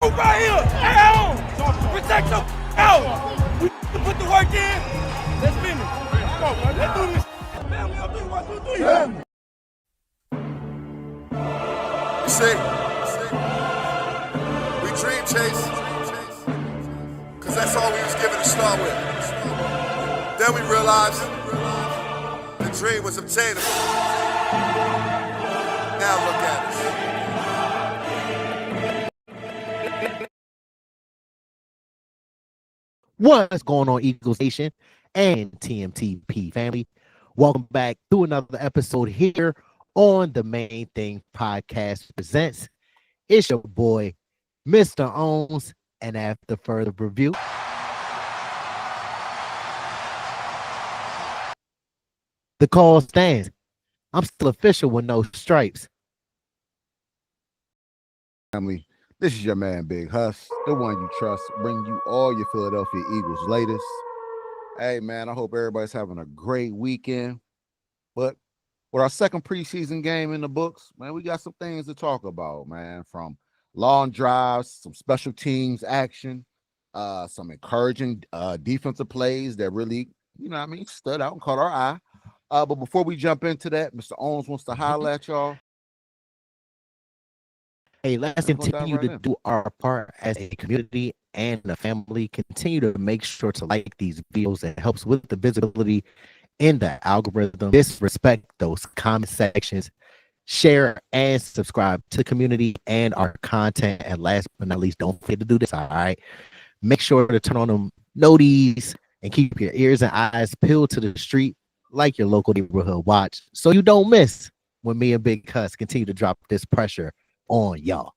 Right here, down. Protect them out. We put the work in. Let's finish. Let's do this. Family, I'll do 1, 2, 3. You see, we dream chase, because that's all we was given to start with. Then we realized the dream was obtainable. Now look at us. What's going on, Eagles Nation and TMTP family? Welcome back to another episode here on the Main Thing Podcast Presents. It's your boy, Mr. Owns, and after further review, the call stands. I'm still official with no stripes. Family, this is your man, Big Huss, the one you trust, bringing you all your Philadelphia Eagles latest. Hey, man, I hope everybody's having a great weekend. But with our second preseason game in the books, man, we got some things to talk about, man, from long drives, some special teams action, some encouraging defensive plays that really, stood out and caught our eye. But before we jump into that, Mr. Owens wants to holler at y'all. Hey, let's continue to do our part as a community and a family. Continue to make sure to like these videos. It helps with the visibility in the algorithm. Disrespect those comment sections. Share and subscribe to the community and our content. And last but not least, don't forget to do this, all right? Make sure to turn on them noties and keep your ears and eyes peeled to the street like your local neighborhood watch so you don't miss when me and Big Cuss continue to drop this pressure on y'all.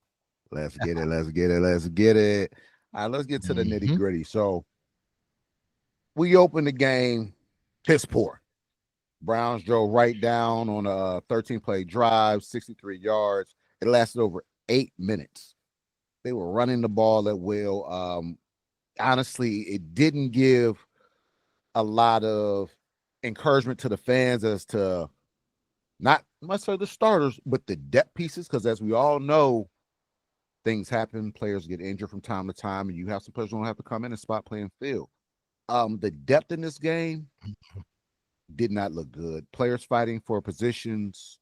Let's get it. All right, let's get to the nitty gritty. So we open the game piss poor. Browns drove right down on a 13-play drive, 63 yards. It lasted over 8 minutes. They were running the ball at will. Honestly, it didn't give a lot of encouragement to the fans as to not necessarily the starters, but the depth pieces, because as we all know, things happen. Players get injured from time to time, and you have some players who don't have to come in and spot playing field. The depth in this game did not look good. Players fighting for positions,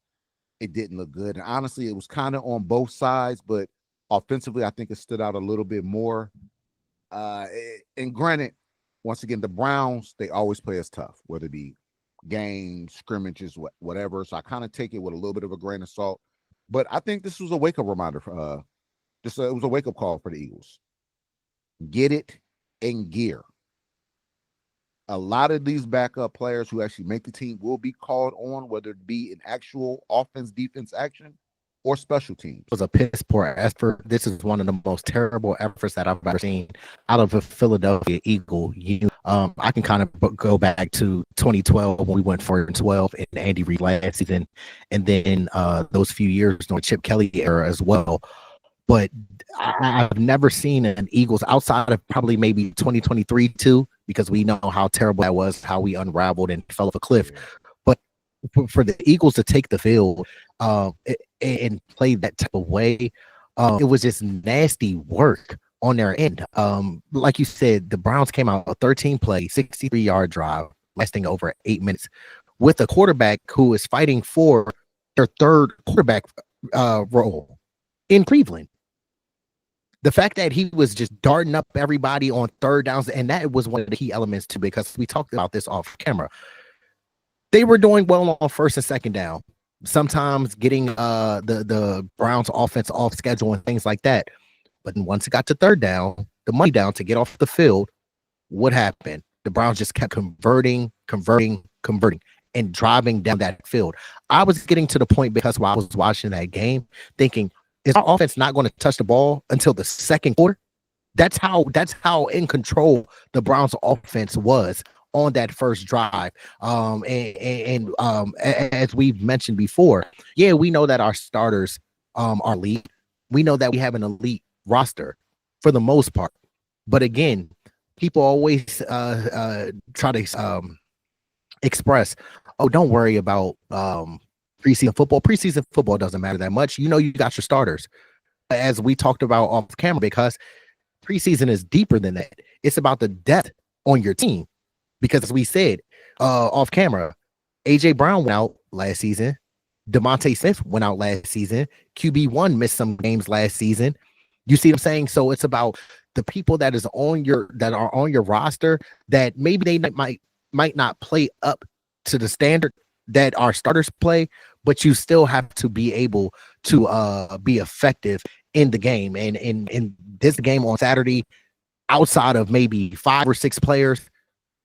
it didn't look good. And honestly, it was kind of on both sides, but offensively, I think it stood out a little bit more. And granted, once again, the Browns, they always play us tough, whether it be games, scrimmages, whatever. So I kind of take it with a little bit of a grain of salt. But I think this was a wake-up reminder. It was a wake-up call for the Eagles. Get it in gear. A lot of these backup players who actually make the team will be called on, whether it be in actual offense-defense action or special teams. It was a piss poor effort. This is one of the most terrible efforts that I've ever seen out of a Philadelphia Eagle. I can kind of go back to 2012 when we went 4-12 in Andy Reid last season, and then those few years during Chip Kelly era as well. But I've never seen an Eagles outside of probably maybe 2023 too, because we know how terrible that was, how we unraveled and fell off a cliff. But for the Eagles to take the field and play that type of way, it was just nasty work on their end. Like you said, the Browns came out a 13-play, 63-yard drive, lasting over 8 minutes, with a quarterback who is fighting for their third quarterback role in Cleveland. The fact that he was just darting up everybody on third downs, and that was one of the key elements too, because we talked about this off camera. They were doing well on first and second down, sometimes getting the Browns offense off schedule and things like that. But once it got to third down, the money down to get off the field, what happened? The Browns just kept converting, and driving down that field. I was getting to the point, because while I was watching that game, thinking, is our offense not going to touch the ball until the second quarter? That's how in control the Browns offense was on that first drive. As we've mentioned before, yeah, we know that our starters are elite. We know that we have an elite roster for the most part. But again, people always try to express, oh, don't worry about preseason football. Preseason football doesn't matter that much. You know, you got your starters. as we talked about off camera, because preseason is deeper than that. It's about the depth on your team. Because as we said off camera, AJ Brown went out last season. DeMonte Smith went out last season. QB1 missed some games last season. You see what I'm saying? So it's about the people that are on your roster that maybe they might not play up to the standard that our starters play, but you still have to be able to be effective in the game. And in this game on Saturday, outside of maybe 5 or 6 players,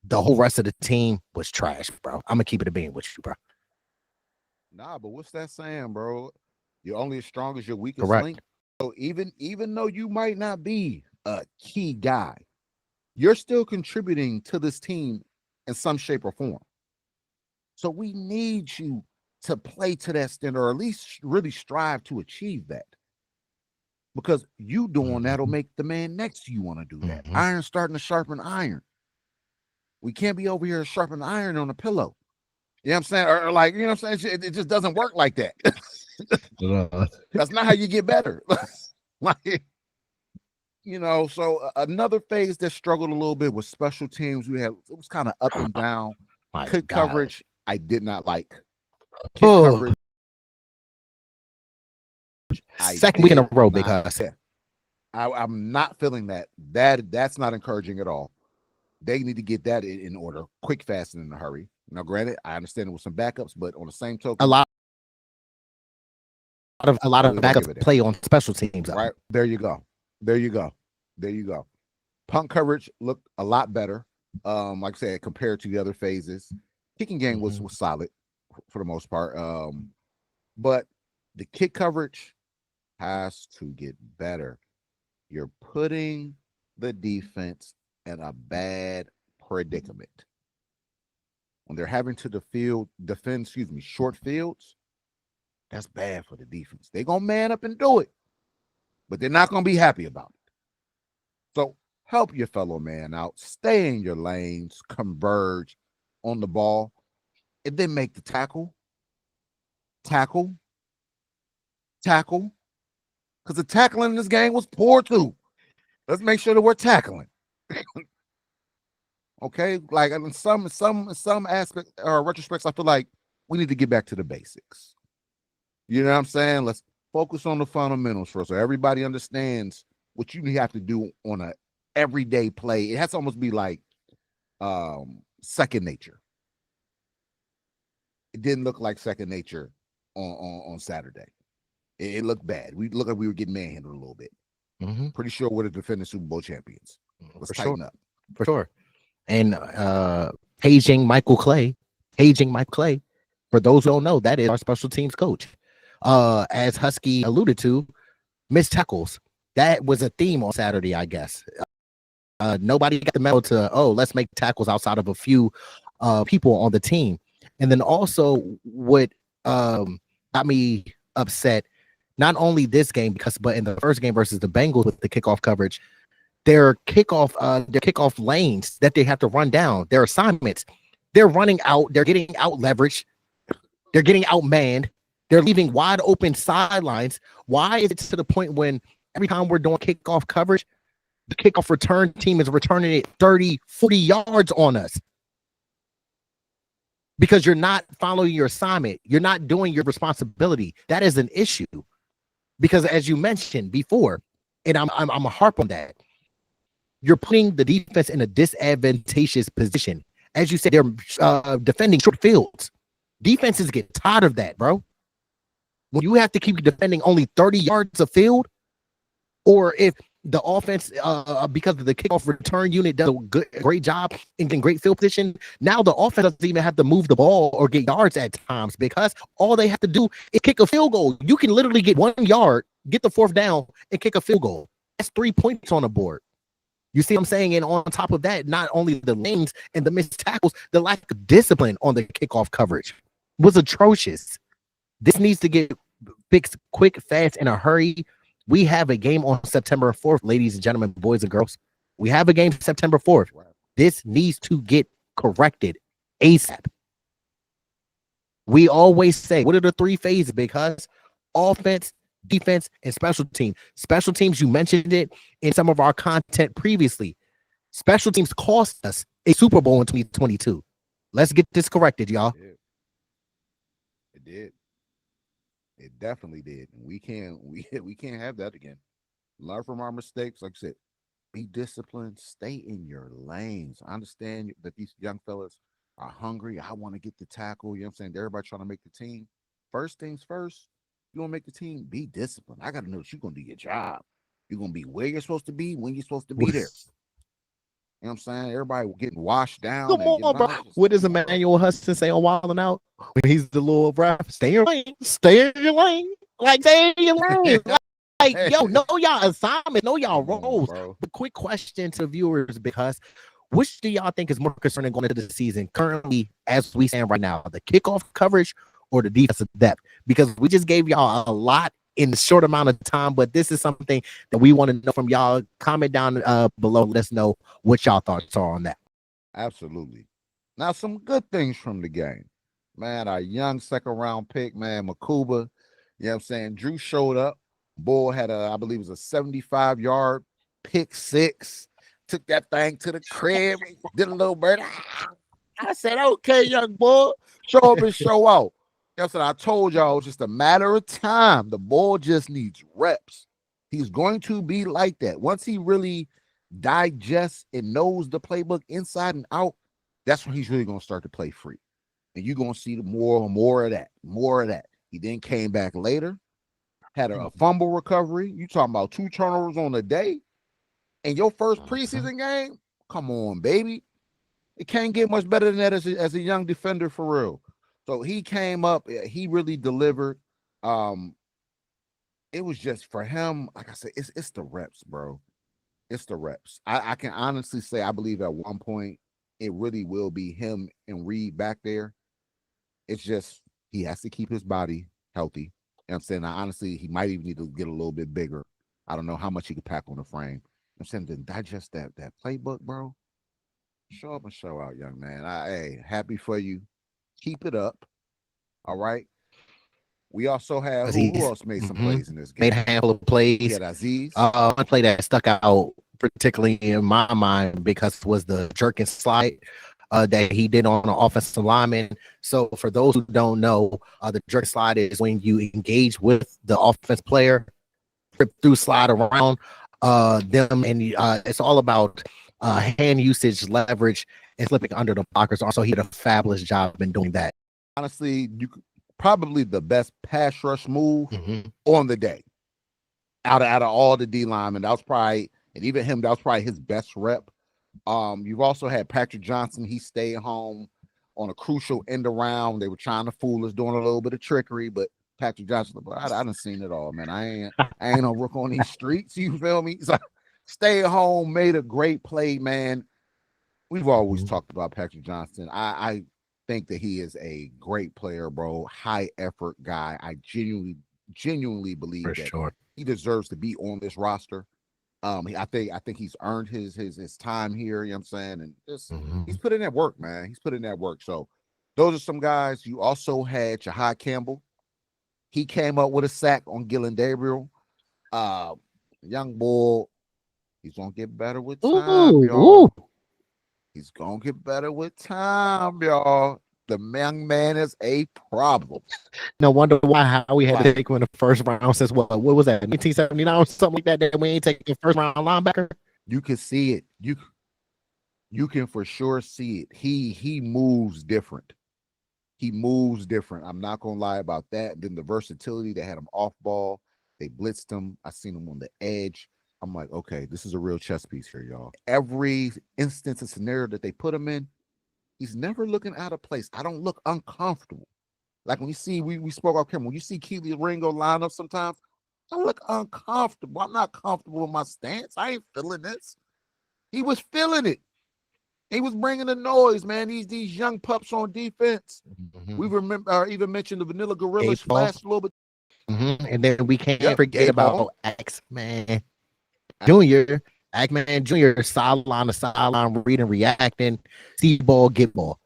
the whole rest of the team was trash, bro. I'm gonna keep it a bean with you, bro. Nah, but what's that saying, bro? You're only as strong as your weakest Correct. link. So even though you might not be a key guy, you're still contributing to this team in some shape or form. So we need you to play to that standard, or at least really strive to achieve that. Because you doing that'll make the man next to you want to do that. Iron starting to sharpen iron. We can't be over here sharpening iron on a pillow. You know what I'm saying? Or like, you know what I'm saying? It just doesn't work like that. That's not how you get better. Like, you know, so another phase that struggled a little bit with special teams. It was kind of up and down. Kick coverage, I did not like. Kick coverage. Second week in a row, because I'm not feeling that. That's not encouraging at all. They need to get that in order, quick, fast, and in a hurry. Now, granted, I understand it with some backups, but on the same token, a lot of backups play on special teams. Right there, you go. Punt coverage looked a lot better. Like I said, compared to the other phases, kicking game was solid for the most part. But the kick coverage has to get better. You're putting the defense in a bad predicament. When they're having to defend short fields, that's bad for the defense. They're going to man up and do it, but they're not going to be happy about it. So help your fellow man out. Stay in your lanes, converge on the ball, and then make the tackle. Because the tackling in this game was poor too. Let's make sure that we're tackling. Okay, like in some aspect or retrospects, I feel like we need to get back to the basics. You know what I'm saying? Let's focus on the fundamentals first, so everybody understands what you have to do on a everyday play. It has to almost be like second nature. It didn't look like second nature on Saturday. It looked bad. We looked like we were getting manhandled a little bit. Pretty sure we're the defending Super Bowl champions. Let's tighten up. For sure. And paging Michael Clay, for those who don't know, that is our special teams coach. As Husky alluded to, missed tackles. That was a theme on Saturday, I guess. Nobody got the memo to, let's make tackles outside of a few people on the team. And then also what got me upset, not only this game, but in the first game versus the Bengals with the kickoff coverage, their kickoff lanes that they have to run down, their assignments, they're running out, they're getting out leveraged, they're getting outmanned, they're leaving wide open sidelines. Why is it to the point when every time we're doing kickoff coverage, the kickoff return team is returning it 30, 40 yards on us? Because you're not following your assignment. You're not doing your responsibility. That is an issue. Because as you mentioned before, and I'm a harp on that, you're putting the defense in a disadvantageous position. As you said, they're defending short fields. Defenses get tired of that, bro. When you have to keep defending only 30 yards of field, or if the offense, because of the kickoff return unit, does a great job in great field position, now the offense doesn't even have to move the ball or get yards at times, because all they have to do is kick a field goal. You can literally get 1 yard, get the fourth down, and kick a field goal. That's 3 points on the board. You see what I'm saying? And on top of that, not only the lanes and the missed tackles, the lack of discipline on the kickoff coverage was atrocious. This needs to get fixed quick, fast, in a hurry. We have a game on September 4th, ladies and gentlemen, boys and girls. We have a game September 4th. This needs to get corrected ASAP. We always say, what are the 3 phases? Because offense, defense, and special team. Special teams, you mentioned it in some of our content previously. Special teams cost us a Super Bowl in 2022. Let's get this corrected, y'all. It did. It definitely did. We can't have that again. Learn from our mistakes. Like I said, be disciplined. Stay in your lanes. I understand that these young fellas are hungry. I want to get the tackle. You know what I'm saying? Everybody trying to make the team. First things first, you want to make the team, be disciplined. I got to know that you're going to do your job. You're going to be where you're supposed to be, when you're supposed to be there. You know what I'm saying? Everybody getting washed down. Come on, bro. What does Emmanuel Hudson say on Wildin' Out? When he's the little ref, stay in your lane. Stay in your lane. Like, stay in your lane. Like, yo, know y'all assignment, know y'all roles. But quick question to viewers, because which do y'all think is more concerning going into the season currently as we stand right now? The kickoff coverage or the defensive depth? Because we just gave y'all a lot in a short amount of time, but this is something that we want to know from y'all. Comment down below. Let us know what y'all thoughts are on that. Absolutely. Now, some good things from the game. Man, our young second-round pick, man, Mukuba. You know what I'm saying? Drew showed up. Bull had I believe it was a 75-yard pick-6. Took that thing to the crib. Did a little bird. I said, okay, young boy, show up and show out. That's what I told y'all. It's just a matter of time. The ball just needs reps. He's going to be like that. Once he really digests and knows the playbook inside and out, that's when he's really going to start to play free. And you're going to see more of that. He then came back later, had a fumble recovery. You talking about 2 turnovers on a day? And your first preseason game? Come on, baby. It can't get much better than that as a young defender for real. So he came up, he really delivered. It was just for him, like I said, it's the reps, bro. It's the reps. I can honestly say I believe at one point it really will be him and Reed back there. It's just he has to keep his body healthy. You know what I'm saying? Now, honestly, he might even need to get a little bit bigger. I don't know how much he can pack on the frame. You know what I'm saying? To digest that playbook, bro. Show up and show out, young man. Hey, happy for you. Keep it up. All right. We also have who else made some plays in this game? Made a handful of plays. He had Azeez. One play that stuck out particularly in my mind because it was the jerk and slide that he did on an offensive lineman. So for those who don't know, the jerk slide is when you engage with the offense player, trip through, slide around them, and it's all about hand usage, leverage, and slipping under the blockers. Also, he did a fabulous job in doing that. Honestly, probably the best pass rush move on the day. Out of all the D linemen, that was probably, and even him, that was probably his best rep. You've also had Patrick Johnson. He stayed home on a crucial end around. They were trying to fool us, doing a little bit of trickery, but Patrick Johnson, I done seen it all, man. I ain't no rook on these streets. You feel me? So stay home, made a great play, man. We've always talked about Patrick Johnson. I think that he is a great player, bro. High effort guy. I genuinely believe that he deserves to be on this roster. I think he's earned his time here. You know what I'm saying? And just he's put in that work, man. He's put in that work. So those are some guys. You also had Jahai Campbell. He came up with a sack on Dillon Gabriel. Young bull. He's gonna get better with time, y'all. He's gonna get better with time, y'all. The young man is a problem. No wonder why how we had to take him in the first round since what was that, 1979 or something like that? That we ain't taking first round linebacker. You can see it. You can for sure see it. He moves different. He moves different. I'm not gonna lie about that. Then the versatility, they had him off ball. They blitzed him. I seen him on the edge. I'm like, okay, this is a real chess piece here, y'all. Every instance and scenario that they put him in, he's never looking out of place. I don't look uncomfortable. Like when you see, we spoke off camera, when you see Keely Ringo line up sometimes, I look uncomfortable. I'm not comfortable with my stance. I ain't feeling this. He was feeling it. He was bringing the noise, man. These young pups on defense. We remember, even mentioned the Vanilla Gorillas last little bit. And then we can't forget about X-Man Jr. X-Man Jr. sideline to sideline, reading, reacting, see ball, get ball.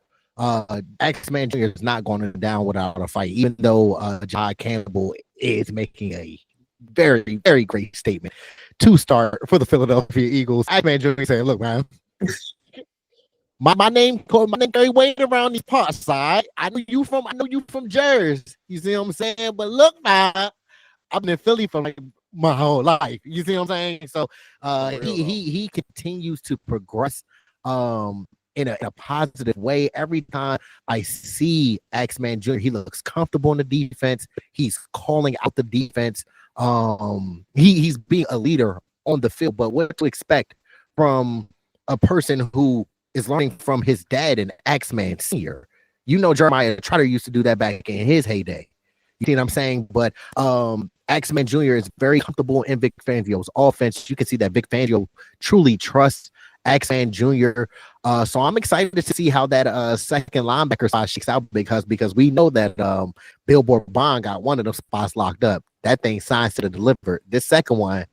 X-Man Jr. is not going down without a fight, even though Jahai Campbell is making a very, very great statement to start for the Philadelphia Eagles. X-Man Jr. saying, look, man, my name Gary Wade around these parts. I know you from Jersey. You see what I'm saying? But look, man, I've been in Philly for like my whole life. You see what I'm saying? So he continues to progress in a positive way. Every time I see X-Man Jr., he looks comfortable in the defense. He's calling out the defense. He's being a leader on the field. But what to expect from a person who is learning from his dad and X-Man Senior? You know, Jeremiah Trotter used to do that back in his heyday. You see what I'm saying? But X-Man Jr. is very comfortable in Vic Fangio's offense. You can see that Vic Fangio truly trusts X-Man Jr. So I'm excited to see how that second linebacker spot shakes out because we know that Bill Bourbon got one of those spots locked up. That thing signs to the deliver. This second one,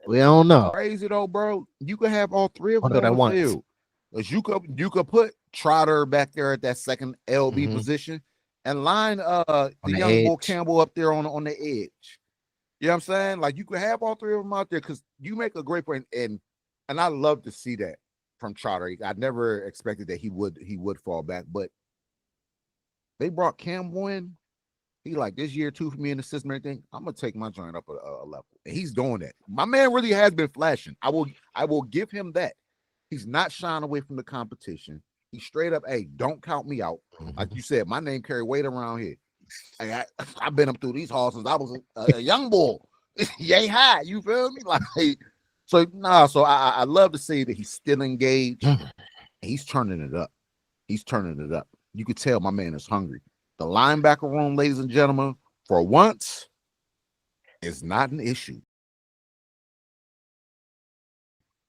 we don't know. Crazy though, bro. You could have all three of them on the field. You could put Trotter back there at that second LB position and line the young edge. Bull Campbell up there on the edge. You know what I'm saying? Like you could have all three of them out there because you make a great point, and I love to see that from Trotter. I never expected that he would fall back, but they brought Campbell in. He like this year too for me in the system and everything. I'm gonna take my joint up a level, and he's doing that. My man really has been flashing. I will give him that. He's not shying away from the competition. He's straight up, hey, don't count me out. Like you said, my name carry weight around here. Hey, I've been up through these halls since I was a young boy. Yay high, you feel me? Like, so I love to see that he's still engaged. He's turning it up. He's turning it up. You could tell my man is hungry. The linebacker room, ladies and gentlemen, for once, is not an issue.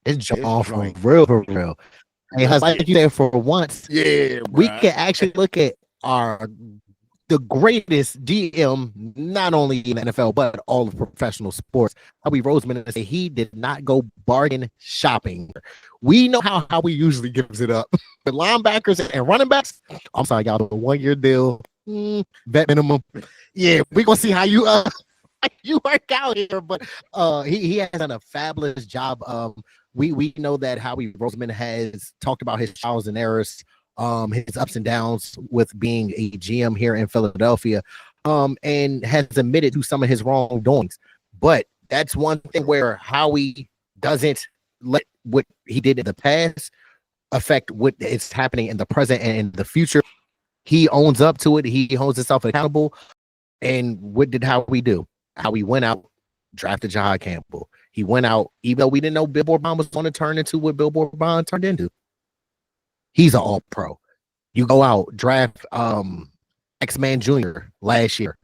It's off for real. Hey, like you said, for once, we can actually look at the greatest GM, not only in the NFL, but all of professional sports. Howie Roseman say he did not go bargain shopping. We know how he usually gives it up. The linebackers and running backs, I'm sorry, y'all, the 1-year deal, vet minimum. Yeah, we're gonna see how you work out here, but he has done a fabulous job. We know that Howie Roseman has talked about his trials and errors, his ups and downs with being a GM here in Philadelphia, and has admitted to some of his wrongdoings. But that's one thing where Howie doesn't let what he did in the past affect what is happening in the present and in the future. He owns up to it. He holds himself accountable. And what did Howie do? Howie went out, drafted Jahad Campbell. He went out, even though we didn't know Bill Bourbon was going to turn into what Bill Bourbon turned into. He's an all-pro. You go out, draft X-Man Jr. last year.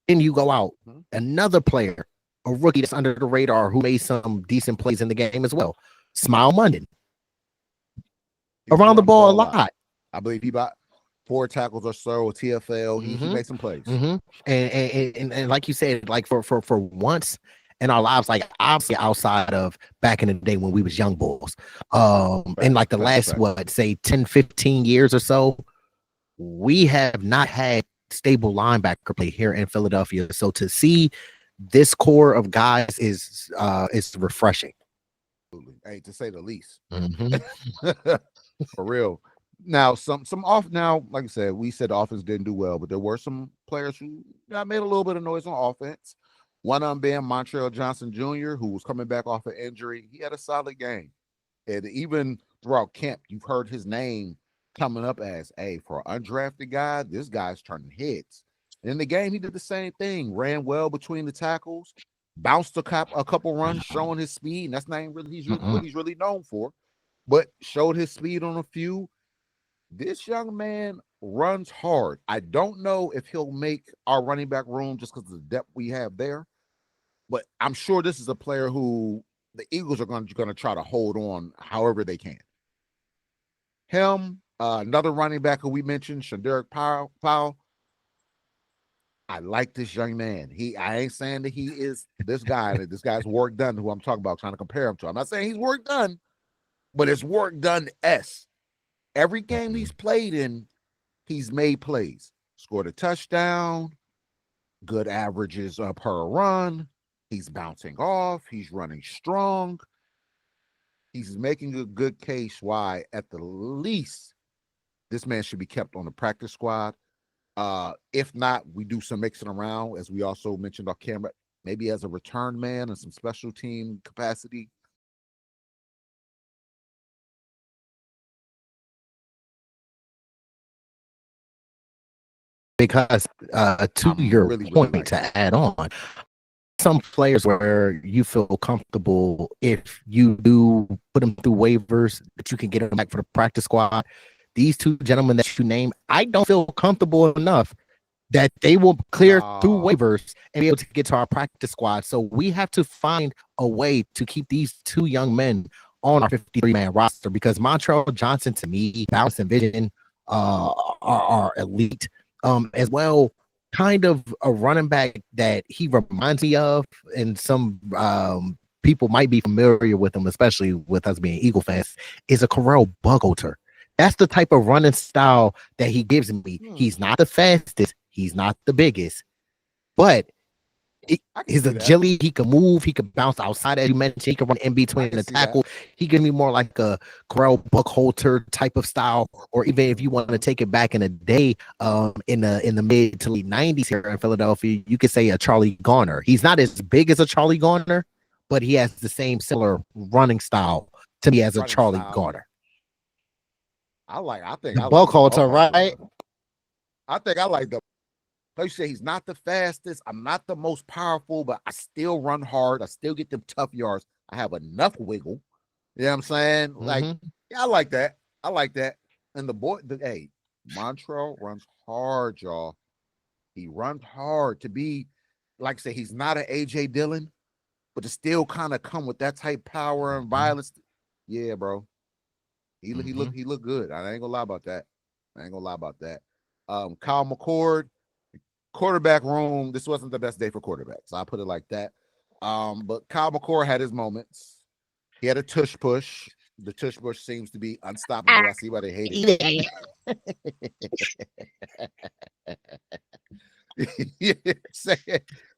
Then you go out, another player, a rookie that's under the radar who made some decent plays in the game as well. Smile Munden. Around the ball a lot. I believe he bought 4 tackles or so, TFL. He made some plays. And like you said, like for once in our lives, like obviously outside of back in the day when we was young bulls, in like the last, say 10, 15 years or so, we have not had stable linebacker play here in Philadelphia. So to see this core of guys is refreshing. Hey, to say the least. For real. Now, some off. Now, like I said, we said the offense didn't do well, but there were some players who made a little bit of noise on offense. One of them being Montrell Johnson Jr., who was coming back off an injury. He had a solid game, and even throughout camp, you've heard his name coming up as, hey, for an undrafted guy, this guy's turning heads. And in the game, he did the same thing. Ran well between the tackles, bounced a couple runs, showing his speed. And that's not even really what he's really known for, but showed his speed on a few. This young man runs hard. I don't know if he'll make our running back room just because of the depth we have there, but I'm sure this is a player who the Eagles are going to try to hold on however they can. Him, another running back who we mentioned, Shaderick Powell. I like this young man. I ain't saying that he is this guy, that this guy's work done, who I'm talking about, trying to compare him to. I'm not saying he's work done, but it's work done-esque. Every game he's played in, he's made plays. Scored a touchdown, good averages per run. He's bouncing off. He's running strong. He's making a good case why, at the least, this man should be kept on the practice squad. If not, we do some mixing around, as we also mentioned off camera, maybe as a return man and some special team capacity. Because to your point, to add on, some players where you feel comfortable if you do put them through waivers that you can get them back for the practice squad. These two gentlemen that you name, I don't feel comfortable enough that they will clear through waivers and be able to get to our practice squad. So we have to find a way to keep these two young men on our 53-man roster, because Montrell Johnson, to me, balance and vision are elite. As well, kind of a running back that he reminds me of, and some people might be familiar with him, especially with us being Eagle fans, is a Correll Buckholter. That's the type of running style that he gives me. He's not the fastest, he's not the biggest, but his agility, he can move, he can bounce outside, as you mentioned, he can run in between the tackle. He gives me more like a Correll Buckholter type of style, or even if you want to take it back in the day, in the mid to late 90s here in Philadelphia, you could say a Charlie Garner. He's not as big as a Charlie Garner, but he has the same similar running style to me as a Charlie Garner. I think the Buckholter, right? I think I like the. Like you say, he's not the fastest. I'm not the most powerful, but I still run hard. I still get them tough yards. I have enough wiggle. You know what I'm saying? Like, yeah, I like that. I like that. And hey, Montrell runs hard, y'all. He runs hard to be, like I say, he's not an AJ Dillon, but to still kind of come with that type power and violence. Yeah, bro. He look good. I ain't gonna lie about that. Kyle McCord. Quarterback room, this wasn't the best day for quarterbacks. I'll put it like that. But Kyle McCord had his moments. He had a tush push. The tush push seems to be unstoppable. I see why they hate it.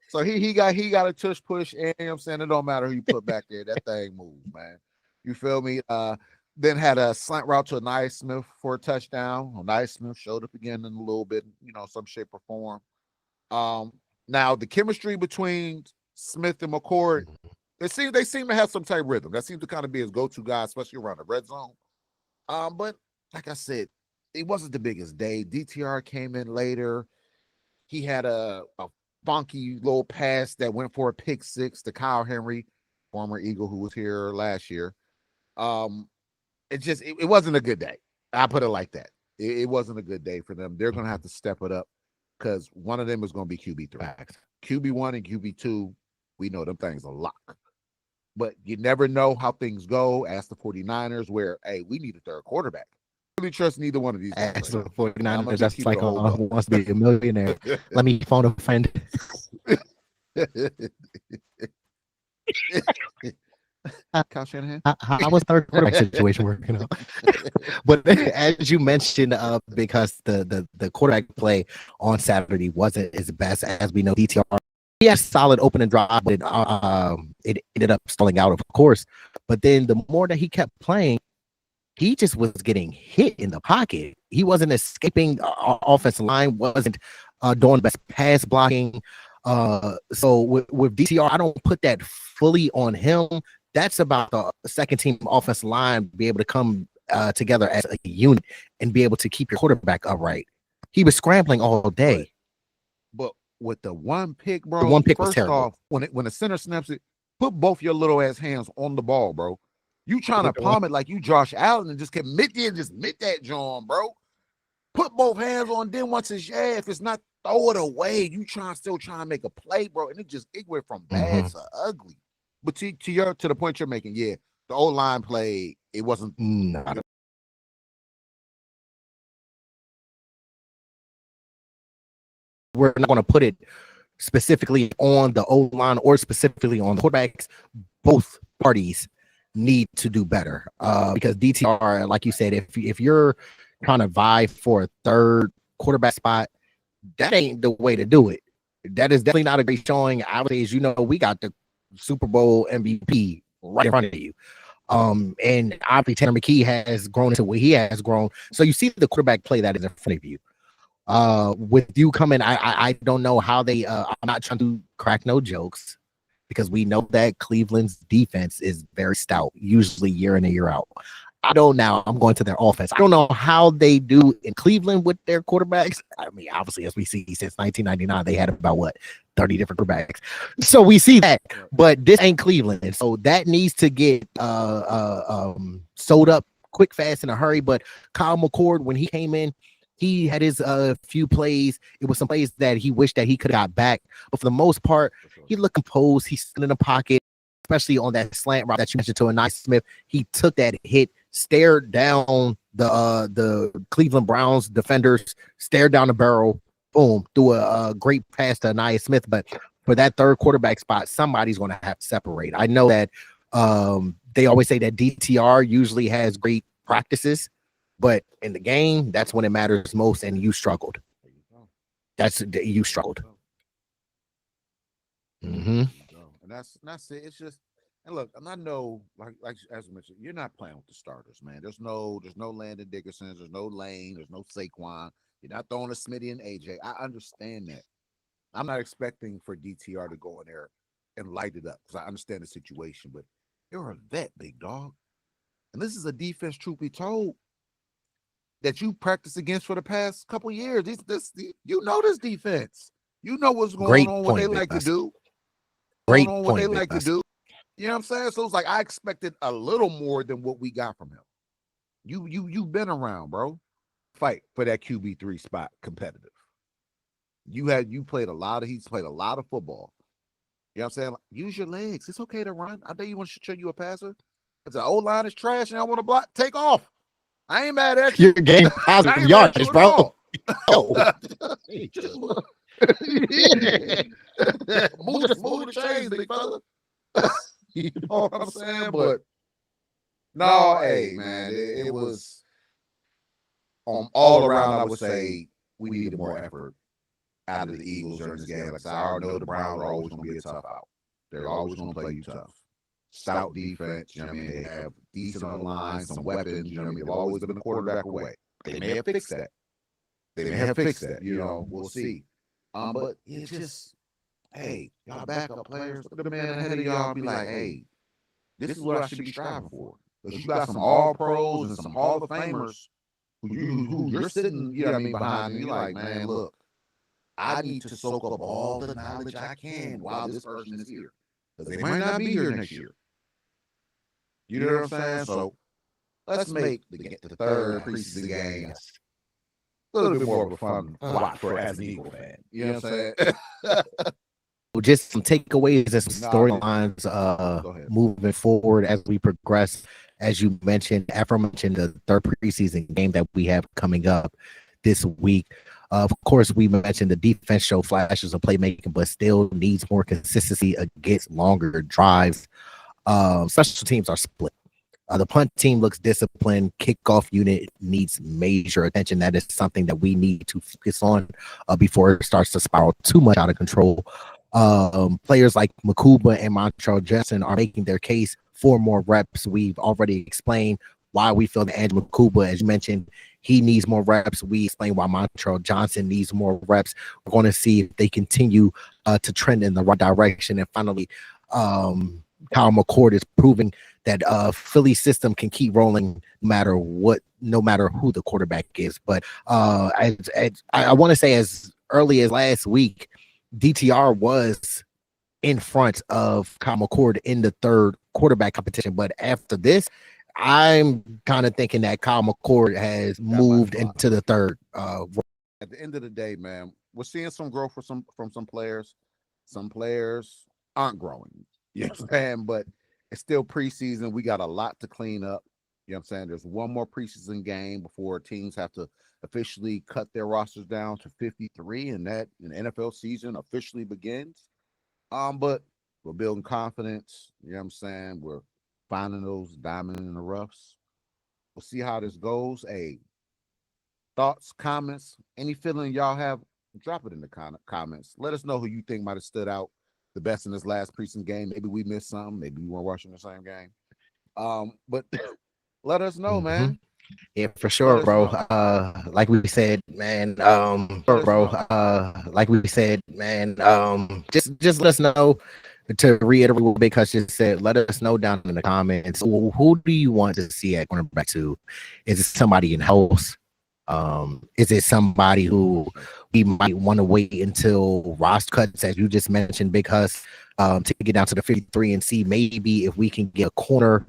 So he got a tush push, and you know what I'm saying, it don't matter who you put back there. That thing moves, man. You feel me? Then had a slant route to Ainias Smith for a touchdown. Ainias Smith showed up again in a little bit, some shape or form. Now the chemistry between Smith and McCord, they seem to have some type of rhythm. That seems to kind of be his go-to guy, especially around the red zone. But like I said, it wasn't the biggest day. DTR came in later. He had a funky little pass that went for a pick-6 to Kyle Henry, former Eagle who was here last year. It wasn't a good day. I put it like that. It wasn't a good day for them. They're going to have to step it up, because one of them is going to be QB3. QB1 and QB2, we know them things a lock. But you never know how things go. Ask the 49ers where, hey, we need a third quarterback. I really trust neither one of these guys. Ask the 49ers, that's like wants to be a millionaire. Let me phone a friend. Kyle Shanahan. How was third quarterback situation working out? But as you mentioned, because the quarterback play on Saturday wasn't his best, as we know, DTR, he had solid opening drive, but it ended up stalling out, of course. But then the more that he kept playing, he just was getting hit in the pocket. He wasn't escaping offensive line, wasn't doing the best pass blocking. So with DTR, I don't put that fully on him. That's about the second team offensive line be able to come together as a unit and be able to keep your quarterback upright. He was scrambling all day. But with the one pick, bro, the one pick first was terrible. off, when the center snaps it, put both your little ass hands on the ball, bro. You trying to palm it like you Josh Allen and just commit that John, bro. Put both hands on, then once it's if it's not, throw it away. You still trying to make a play, bro. And it went from bad to ugly. But to the point you're making, yeah, the old line play, it wasn't. We're not going to put it specifically on the old line or specifically on the quarterbacks. Both parties need to do better, because DTR, like you said, if you're trying to vie for a third quarterback spot, that ain't the way to do it. That is definitely not a great showing. I would say, as you know, we got the Super Bowl MVP right in front of you. And obviously Tanner McKee has grown into what he has grown. So you see the quarterback play that is in front of you. With you coming, I don't know how they. I'm not trying to crack no jokes because we know that Cleveland's defense is very stout, usually year in and year out. I don't know. I'm going to their offense. I don't know how they do in Cleveland with their quarterbacks. I mean, obviously, as we see since 1999, they had about 30 different quarterbacks. So we see that, but this ain't Cleveland. So that needs to get sewed up quick, fast, in a hurry. But Kyle McCord, when he came in, he had his few plays. It was some plays that he wished that he could have got back. But for the most part, he looked composed. He's still in the pocket, especially on that slant route that you mentioned to Ainias Smith. He took that hit, stared down the Cleveland Browns defenders, stared down the barrel, boom, threw a great pass to Ainias Smith. But for that third quarterback spot, somebody's going to have to separate. I know that they always say that DTR usually has great practices, but in the game, that's when it matters most, and you struggled. You struggled. And that's it. It's just, and look, and I know, like as I mentioned, you're not playing with the starters, man. There's no Landon Dickerson, there's no Lane, there's no Saquon. You're not throwing a Smitty and AJ. I understand that. I'm not expecting for DTR to go in there and light it up because I understand the situation, but you're a vet, big dog. And this is a defense, truth be told, that you practiced against for the past couple years. You know this defense. You know what's going on, what they like to do. Great point, what they like to do. You know what I'm saying? So it's like I expected a little more than what we got from him. You've been around, bro. Fight for that QB3 spot, competitive. He's played a lot of football. You know what I'm saying? Use your legs. It's okay to run. I think you want to show you a passer. If the O-line is trash and I want to block, take off. I ain't mad at you. Your game positive yards, bro. Move the chains, big fella. You know what I'm saying? But no, hey, man, it was all around. I would say we needed more effort out of the Eagles during this game. Like I already know the Browns are always going to be a tough out. They're always going to play you tough. Stout defense, you know what I mean? They have decent line, some weapons, you know what I mean? They've always been a quarterback away. They may have fixed that. You know, we'll see. But it's just, hey, y'all backup players, look at the man ahead of y'all and be like, hey, this is what I should be striving for. Because you got some all-pros and some Hall of Famers who you're sitting, you know what I mean, behind, and you're like, man, look, I need to soak up all the knowledge I can while this person is here. Because they might not be here next year. You know what I'm saying? So let's make the third preseason game a little bit more of a fun watch for as an Eagle fan. You know what I'm saying? Just some takeaways and some storylines moving forward as we progress. As you mentioned, aforementioned the third preseason game that we have coming up this week. Of course, we mentioned the defense show flashes of playmaking, but still needs more consistency against longer drives. Special teams are split. The punt team looks disciplined. Kickoff unit needs major attention. That is something that we need to focus on before it starts to spiral too much out of control. Players like Mukuba and Montrell Johnson are making their case for more reps. We've already explained why we feel that Andrew Mukuba, as you mentioned, he needs more reps. We explained why Montrell Johnson needs more reps. We're going to see if they continue to trend in the right direction. And finally, Kyle McCord is proving that Philly system can keep rolling no matter who the quarterback is. But I want to say as early as last week, DTR was in front of Kyle McCord in the third quarterback competition. But after this, I'm kind of thinking that Kyle McCord has moved into the third. At the end of the day, man, we're seeing some growth from some players. Some players aren't growing. You know what I'm saying? But it's still preseason. We got a lot to clean up. You know what I'm saying? There's one more preseason game before teams have to officially cut their rosters down to 53, and that an NFL season officially begins. But we're building confidence. You know what I'm saying? We're finding those diamonds in the roughs. We'll see how this goes. Hey, thoughts, comments, any feeling y'all have, drop it in the comments. Let us know who you think might have stood out the best in this last preseason game. Maybe we missed something. Maybe we weren't watching the same game. But let us know, man. Yeah, for sure, bro. Like we said, man. Like we said, man. Just let us know. To reiterate what Big Hush just said, let us know down in the comments. Who do you want to see at cornerback 2? Is it somebody in house? Is it somebody who we might want to wait until roster cuts, as you just mentioned, Big Huss, to get down to the 53 and see maybe if we can get a corner,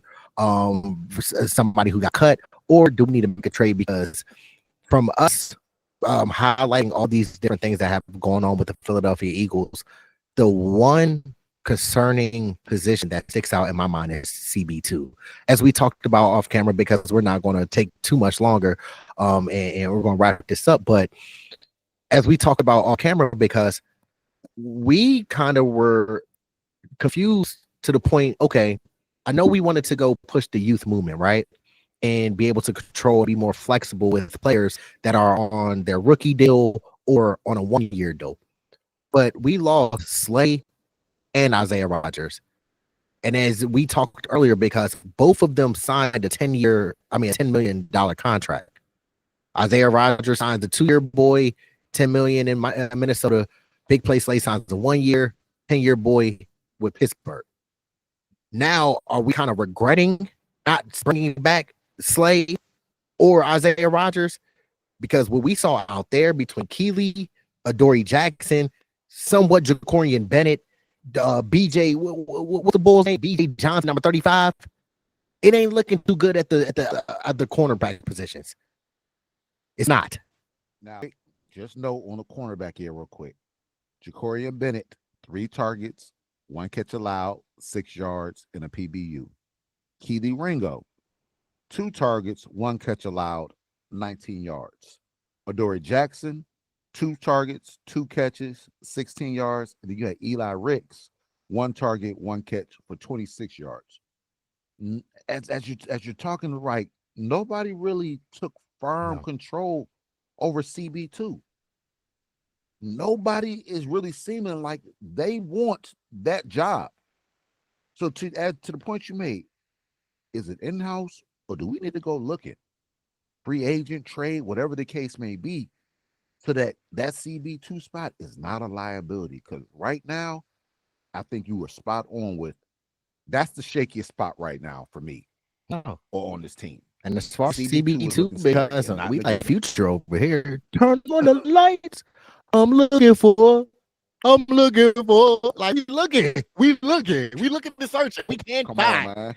somebody who got cut, or do we need to make a trade? Because from us highlighting all these different things that have gone on with the Philadelphia Eagles, the one concerning position that sticks out in my mind is CB2, as we talked about off camera, because we're not going to take too much longer, and we're going to wrap this up. But as we talked about on camera, because we kind of were confused to the point, okay, I know we wanted to go push the youth movement, right, and be able to control, be more flexible with players that are on their rookie deal or on a 1-year deal, but we lost Slay and Isaiah Rodgers. And as we talked earlier, because both of them signed a $10 million contract. Isaiah Rodgers signs a 2-year boy, $10 million in Minnesota. Big Play Slay signs a 1-year, 10-year boy with Pittsburgh. Now, are we kind of regretting not bringing back Slay or Isaiah Rodgers? Because what we saw out there between Keeley, Adoree Jackson, somewhat Jacorian Bennett, BJ, what's the Bulls name? BJ Johnson, number 35. It ain't looking too good at the cornerback positions. It's not. Now, just note on the cornerback here, real quick. Jacorian Bennett, 3 targets, 1 catch allowed, 6 yards, and a PBU. Keely Ringo, 2 targets, 1 catch allowed, 19 yards. Adoree Jackson, 2 targets, 2 catches, 16 yards. And then you had Eli Ricks, 1 target, 1 catch for 26 yards. As you're talking, right, nobody really took firm control over CB2. Nobody is really seeming like they want that job. So to add to the point you made, is it in-house or do we need to go looking? Free agent, trade, whatever the case may be, so that CB2 spot is not a liability. Because right now, I think you were spot on with that's the shakiest spot right now for me or on this team. And as far as CB2, because we like future over here. Turn on the lights. I'm looking for. Like we looking to search it. We can't find.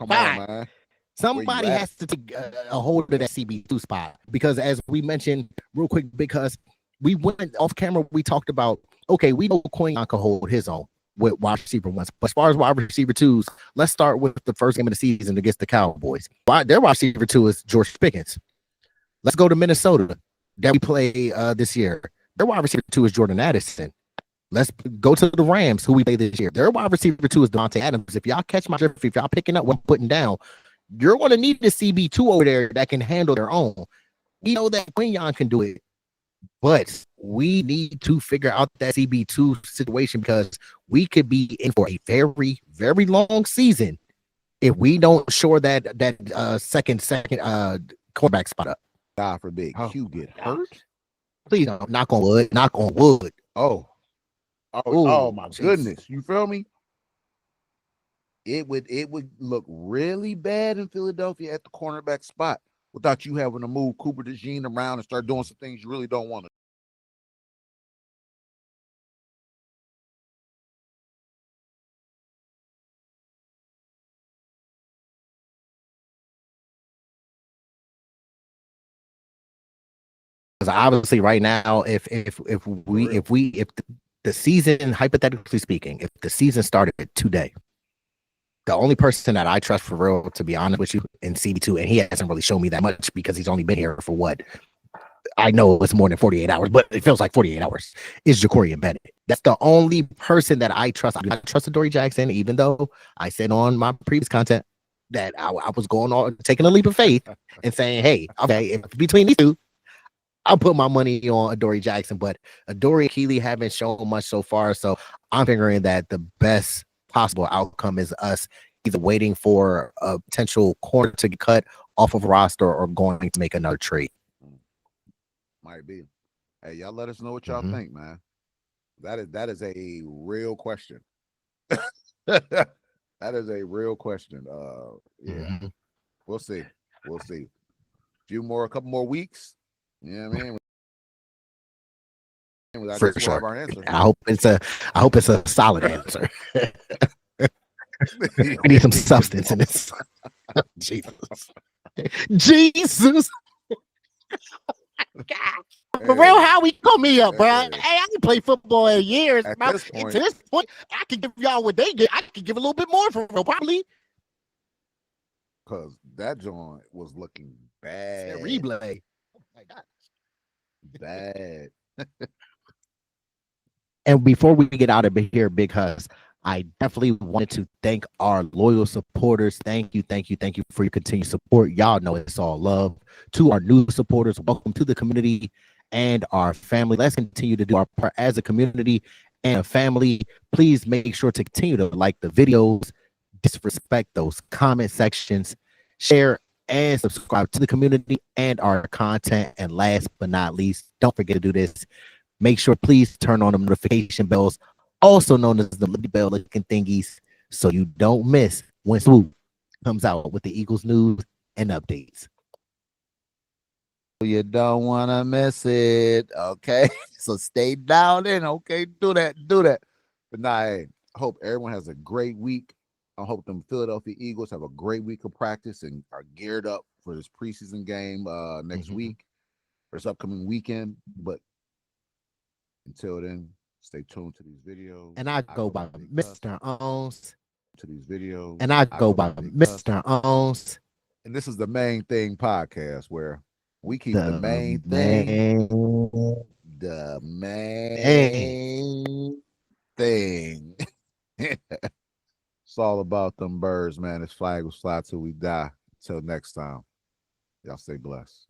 Man. Somebody has to take a hold of that CB2 spot, because as we mentioned real quick, because we went off camera, we talked about, okay, we know Quinion can hold his own with wide receiver 1s, but as far as wide receiver 2s, let's start with the first game of the season against the Cowboys. Their wide receiver 2 is George Pickens. Let's go to Minnesota that we play this year. Their wide receiver 2 is Jordan Addison. Let's go to the Rams, who we play this year. Their wide receiver 2 is Devontae Adams. If y'all catch my drift, if y'all picking up what I'm putting down, you're going to need the CB2 over there that can handle their own. We know that Quinion can do it, but we need to figure out that CB2 situation, because we could be in for a very, very long season if we don't shore that second quarterback spot up. God forbid Q get hurt. Please don't. Knock on wood. Knock on wood. Oh my goodness. You feel me? It would look really bad in Philadelphia at the cornerback spot without you having to move Cooper DeJean around and start doing some things you really don't want to. Because obviously right now, if the season, hypothetically speaking, if the season started today, the only person that I trust for real, to be honest with you, in CB2, and he hasn't really shown me that much because he's only been here for what? I know it's more than 48 hours, but it feels like 48 hours, is Jacorian Bennett. That's the only person that I trust. I do not trust Adoree Jackson, even though I said on my previous content that I was going on, taking a leap of faith and saying, hey, okay, if between these two, I'll put my money on Adoree Jackson, but Adoree and Keely haven't shown much so far. So I'm figuring that the best possible outcome is us either waiting for a potential corner to get cut off of a roster or going to make another trade. Might be. Hey, y'all let us know what y'all think, man. That is a real question. That is a real question. Yeah. We'll see. We'll see. A couple more weeks. You know what I mean? I For guess we'll sure. have our answer. I hope it's a solid answer. We need some substance in this. Jesus. God. For real, how we call me up, bro? Hey, I can play football in years. At Bro. this point, To this point, I can give y'all what they get. I can give a little bit more for real, probably. Because that joint was looking bad. That replay. Oh my God. Bad. And before we get out of here, Big Hus, I definitely wanted to thank our loyal supporters. Thank you for your continued support. Y'all know it's all love. To our new supporters, welcome to the community and our family. Let's continue to do our part as a community and a family. Please make sure to continue to like the videos, disrespect those comment sections, share and subscribe to the community and our content. And last but not least, don't forget to do this. Make sure, please turn on the notification bells, also known as the Liberty Bell looking thingies, so you don't miss when Swoop comes out with the Eagles news and updates. You don't want to miss it. Okay. So stay down in. Okay. Do that. But nah, hey, I hope everyone has a great week. I hope them Philadelphia Eagles have a great week of practice and are geared up for this preseason game next week or this upcoming weekend. But until then, stay tuned to these videos. And I go by Mr. Owns. To these videos. And I go by Mr. Owns. And this is the Main Thing podcast where we keep the main thing. The main thing. It's all about them birds, man. This flag will fly till we die. Until next time. Y'all stay blessed.